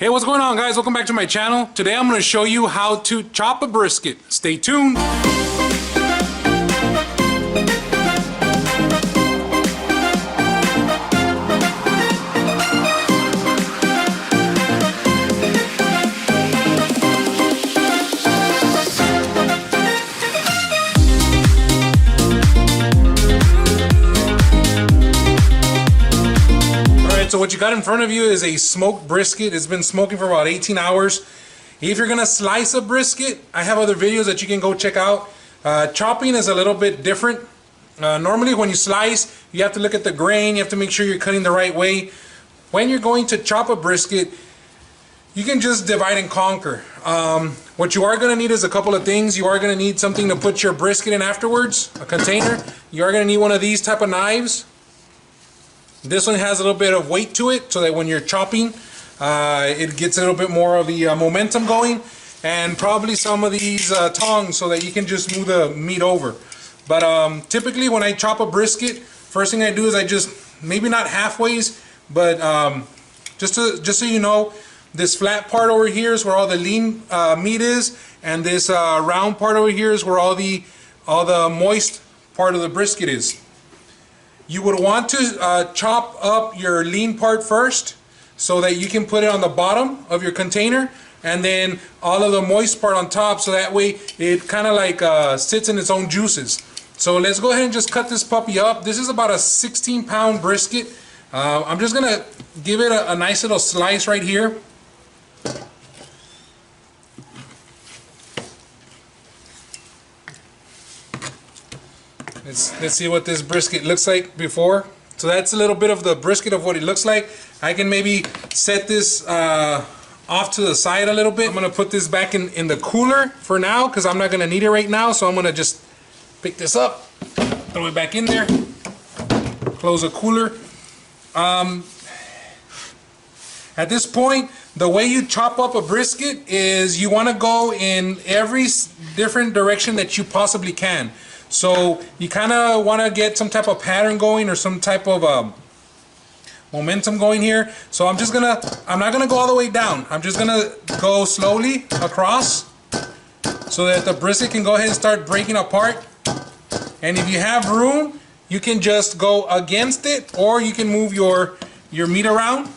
Hey, what's going on, guys? Welcome back to my channel. Today I'm going to show you how to chop a brisket. Stay tuned. So what you got in front of you is a smoked brisket. It's been smoking for about 18 hours. If you're gonna slice a brisket, I have other videos that you can go check out. Chopping is a little bit different. Normally when you slice, you have to look at the grain, you have to make sure you're cutting the right way. When you're going to chop a brisket, you can just divide and conquer. What you are gonna need is a couple of things. You are gonna need something to put your brisket in afterwards, a container. You are gonna need one of these type of knives. This one has a little bit of weight to it so that when you're chopping, it gets a little bit more of the momentum going, and probably some of these tongs so that you can just move the meat over. But typically when I chop a brisket, first thing I do is I just, maybe not halfways, but just so you know, this flat part over here is where all the lean meat is, and this round part over here is where all the moist part of the brisket is. You would want to chop up your lean part first so that you can put it on the bottom of your container, and then all of the moist part on top, so that way it kind of like sits in its own juices. So let's go ahead and just cut this puppy up. This is about a 16-pound brisket. I'm just gonna give it a nice little slice right here. Let's see what this brisket looks like before. So that's a little bit of the brisket of what it looks like. I can maybe set this off to the side a little bit. I'm gonna put this back in the cooler for now because I'm not gonna need it right now. So I'm gonna just pick this up, throw it back in there, close the cooler. At this point, the way you chop up a brisket is you want to go in every different direction that you possibly can. So you kind of want to get some type of pattern going, or some type of momentum going here. So I'm not gonna go all the way down. I'm just gonna go slowly across so that the brisket can go ahead and start breaking apart. And if you have room, you can just go against it, or you can move your meat around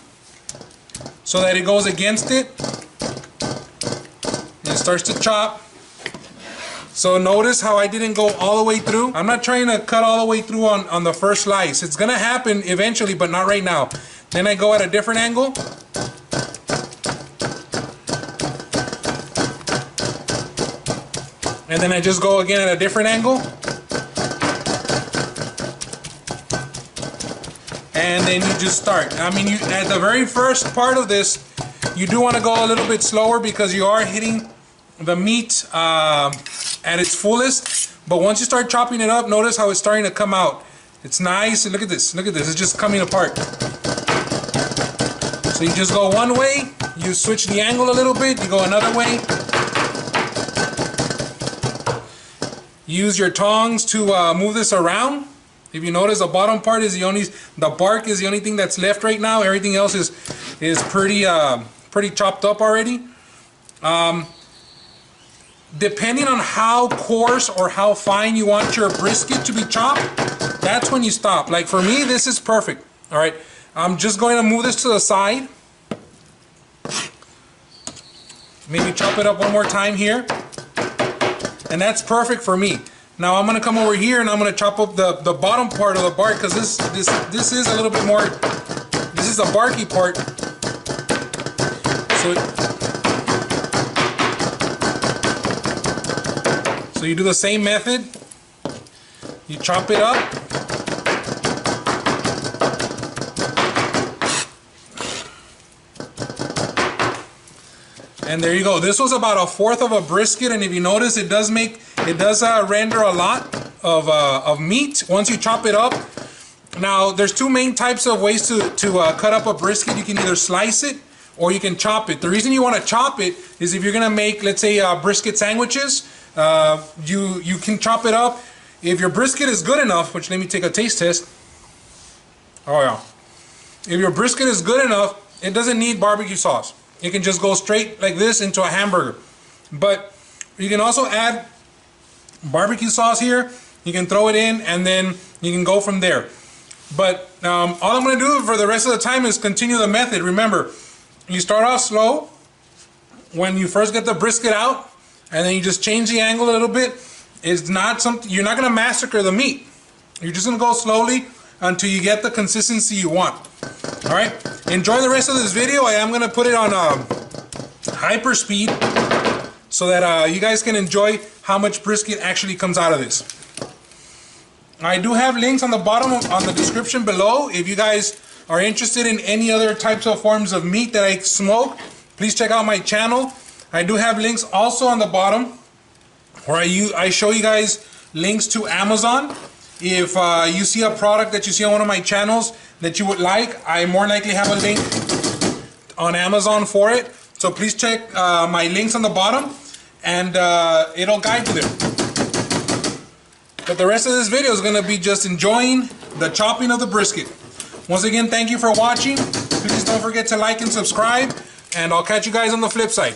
so that it goes against it and it starts to chop. So notice how I didn't go all the way through. I'm not trying to cut all the way through on the first slice. It's gonna happen eventually, but not right now. Then I go at a different angle. And then I just go again at a different angle. And then you just start. I mean, at the very first part of this, you do want to go a little bit slower because you are hitting the meat at its fullest. But once you start chopping it up, notice how it's starting to come out. It's nice. Look at this. Look at this. It's just coming apart. So you just go one way, you switch the angle a little bit, you go another way. Use your tongs to move this around. If you notice, the bottom part is the bark is the only thing that's left right now. Everything else is pretty chopped up already. Depending on how coarse or how fine you want your brisket to be chopped, that's when you stop. Like for me, this is perfect. All right, I'm just going to move this to the side. Maybe chop it up one more time here. And that's perfect for me. Now I'm going to come over here and I'm going to chop up the bottom part of the bark, because this is a little bit more, this is the barky part. So you do the same method. You chop it up. And there you go. This was about 1/4 of a brisket, and if you notice, it does render a lot of meat once you chop it up. Now, there's two main types of ways to cut up a brisket. You can either slice it or you can chop it. The reason you want to chop it is if you're gonna make, let's say, brisket sandwiches. You can chop it up. If your brisket is good enough, which let me take a taste test. Oh yeah. If your brisket is good enough, it doesn't need barbecue sauce. it can just go straight like this into a hamburger. But you can also add barbecue sauce here. You can throw it in and then you can go from there. But all I'm going to do for the rest of the time is continue the method. Remember, you start off slow when you first get the brisket out, and then you just change the angle a little bit. It's not something, you're not going to massacre the meat. You're just going to go slowly until you get the consistency you want. Alright, enjoy the rest of this video. I am going to put it on hyper speed so that you guys can enjoy how much brisket actually comes out of this. I do have links on the bottom on the description below. If you guys are interested in any other types of forms of meat that I smoke, please check out my channel. I do have links also on the bottom where I show you guys links to Amazon. If you see a product that you see on one of my channels that you would like, I more likely have a link on Amazon for it. So please check my links on the bottom, and it'll guide you there. But the rest of this video is going to be just enjoying the chopping of the brisket. Once again, thank you for watching. Please don't forget to like and subscribe, and I'll catch you guys on the flip side.